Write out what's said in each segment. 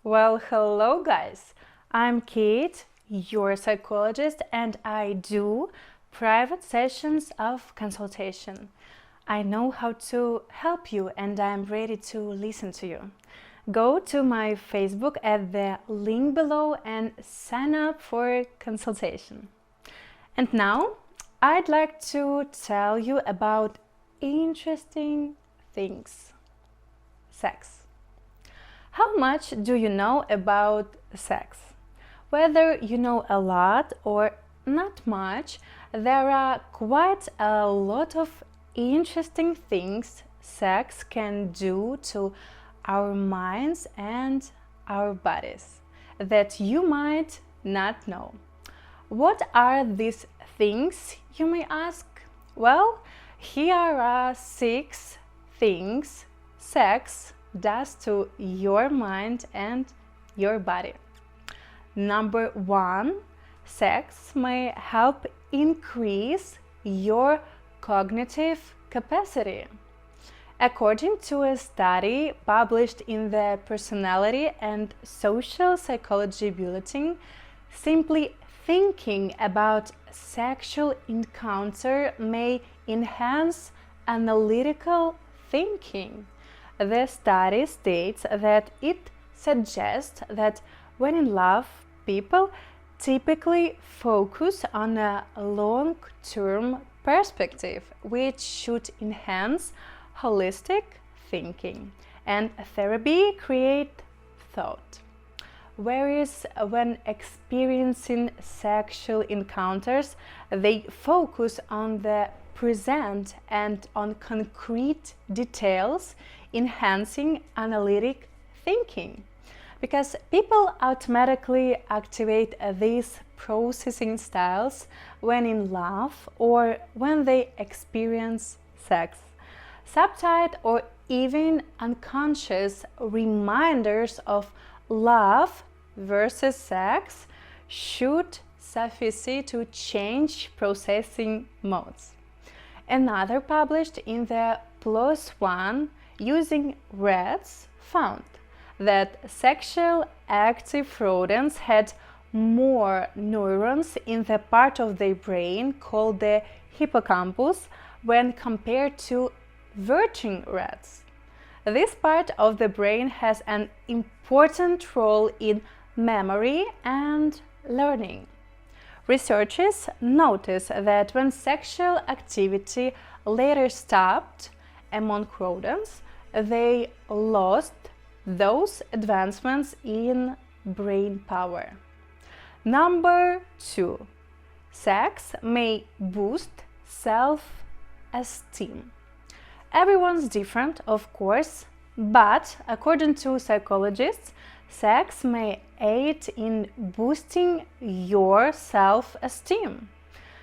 Well, hello guys. I'm Kate, your psychologist, and I do private sessions of consultation. I know how to help you and I'm ready to listen to you. Go to my Facebook at the link below and sign up for consultation. And now I'd like to tell you about interesting things. Sex. How much do you know about sex? Whether you know a lot or not much, there are quite a lot of interesting things sex can do to our minds and our bodies that you might not know. What are these things, you may ask? Well, here are 6 things sex does to your mind and your body. Number 1, sex may help increase your cognitive capacity. According to a study published in the Personality and Social Psychology Bulletin, simply thinking about sexual encounter may enhance analytical thinking. The study states that it suggests that when in love, people typically focus on a long-term perspective, which should enhance holistic thinking, and therapy create thought. Whereas when experiencing sexual encounters, they focus on the present and on concrete details, enhancing analytic thinking. Because people automatically activate these processing styles when in love or when they experience sex. Subtle or even unconscious reminders of love versus sex should suffice to change processing modes. Another published in the PLOS ONE using rats found that sexual active rodents had more neurons in the part of their brain called the hippocampus when compared to virgin rats. This part of the brain has an important role in memory and learning. Researchers noticed that when sexual activity later stopped among rodents, they lost those advancements in brain power. Number 2. Sex may boost self-esteem. Everyone's different, of course, but according to psychologists, sex may aid in boosting your self-esteem.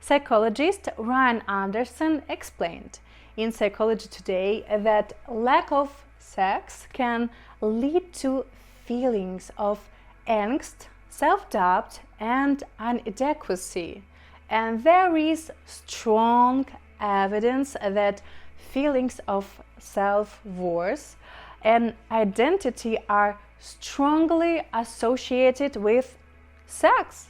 Psychologist Ryan Anderson explained in Psychology Today that lack of sex can lead to feelings of angst, self-doubt, and inadequacy. And there is strong evidence that feelings of self-worth and identity are strongly associated with sex.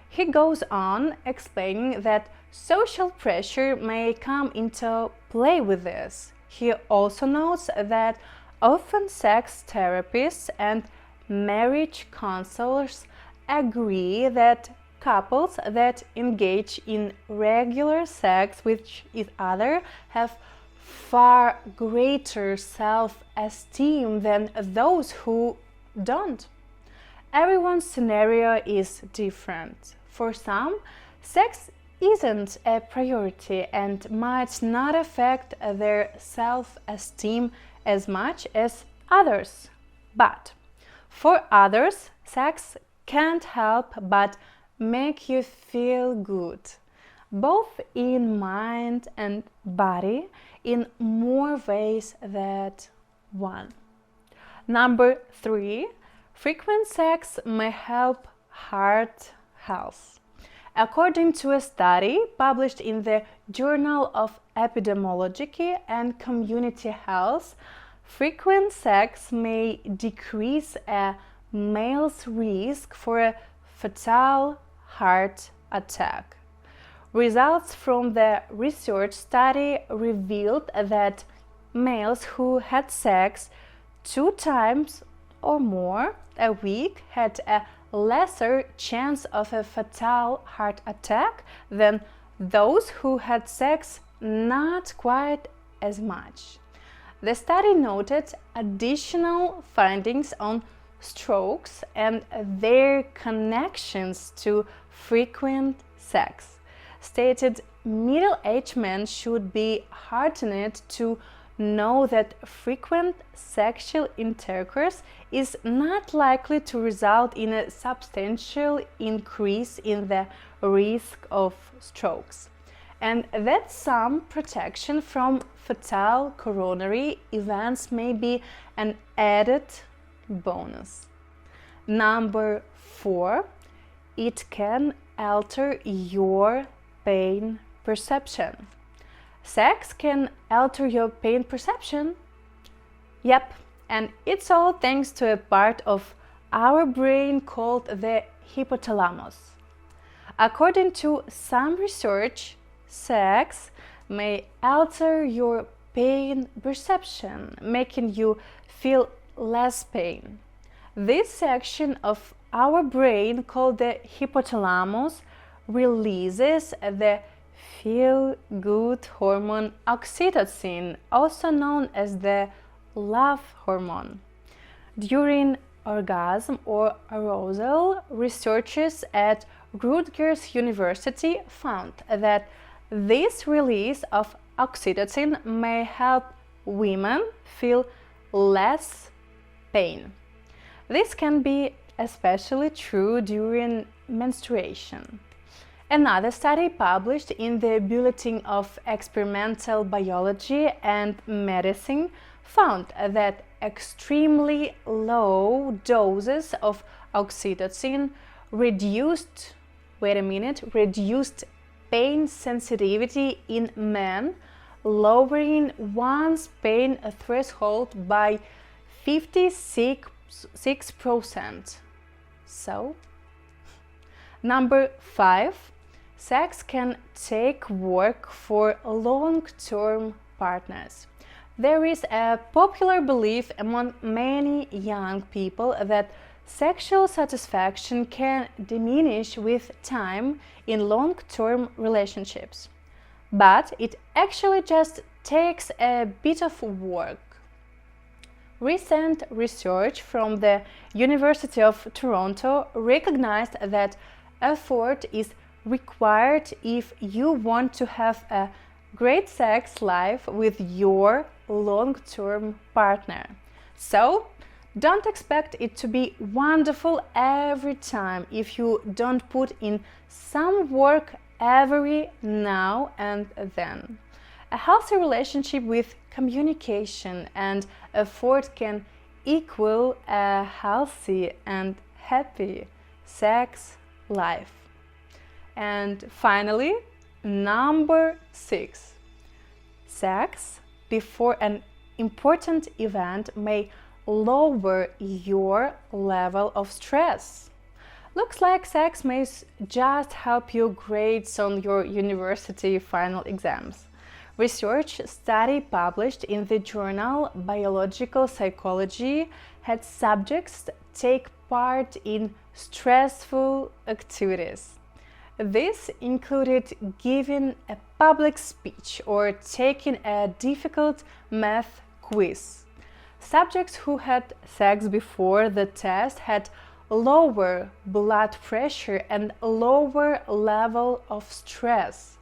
He goes on explaining that social pressure may come into play with this. He also notes that often sex therapists and marriage counselors agree that couples that engage in regular sex with each other have far greater self-esteem than those who don't. Everyone's scenario is different. For some, sex isn't a priority and might not affect their self-esteem as much as others. But for others, sex can't help but make you feel good, both in mind and body, in more ways than one. Number 3, frequent sex may help heart health. According to a study published in the Journal of Epidemiology and Community Health, frequent sex may decrease a males' risk for a fatal heart attack. Results from the research study revealed that males who had sex 2 times or more a week had a lesser chance of a fatal heart attack than those who had sex not quite as much. The study noted additional findings on strokes and their connections to frequent sex. Stated middle-aged men should be heartened to know that frequent sexual intercourse is not likely to result in a substantial increase in the risk of strokes, and that some protection from fatal coronary events may be an added bonus. Number 4, it can alter your pain perception. Sex can alter your pain perception? Yep, and it's all thanks to a part of our brain called the hypothalamus. According to some research, sex may alter your pain perception, making you feel less pain. This section of our brain, called the hypothalamus, releases the feel-good hormone oxytocin, also known as the love hormone. During orgasm or arousal, researchers at Rutgers University found that this release of oxytocin may help women feel less pain. This can be especially true during menstruation. Another study published in the Bulletin of Experimental Biology and Medicine found that extremely low doses of oxytocin reduced pain sensitivity in men, lowering one's pain threshold by 56%. So, number 5, sex can take work for long-term partners. There is a popular belief among many young people that sexual satisfaction can diminish with time in long-term relationships. But it actually just takes a bit of work. Recent research from the University of Toronto recognized that effort is required if you want to have a great sex life with your long-term partner. So, don't expect it to be wonderful every time if you don't put in some work every now and then. A healthy relationship with communication and effort can equal a healthy and happy sex life. And finally, number 6. Sex before an important event may lower your level of stress. Looks like sex may just help you grades on your university final exams. Research study published in the journal Biological Psychology had subjects take part in stressful activities. This included giving a public speech or taking a difficult math quiz. Subjects who had sex before the test had lower blood pressure and lower level of stress.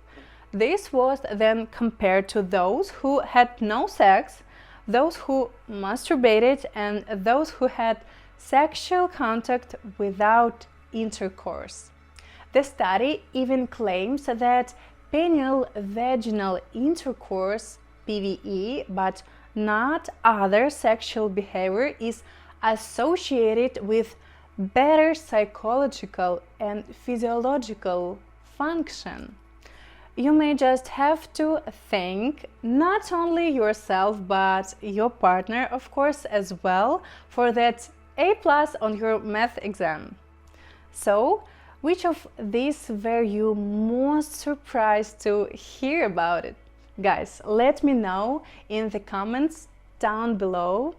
This was then compared to those who had no sex, those who masturbated, and those who had sexual contact without intercourse. The study even claims that penile vaginal intercourse, PVE, but not other sexual behavior, is associated with better psychological and physiological function. You may just have to thank not only yourself but your partner, of course, as well, for that A+ on your math exam. So, which of these were you most surprised to hear about it? Guys, let me know in the comments down below.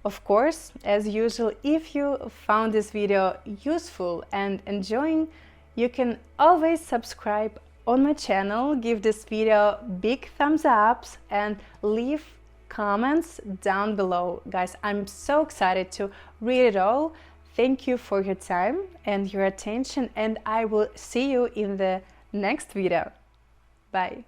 Of course, as usual, if you found this video useful and enjoying, you can always subscribe on my channel, give this video big thumbs ups and leave comments down below. Guys, I'm so excited to read it all. Thank you for your time and your attention, and I will see you in the next video. Bye.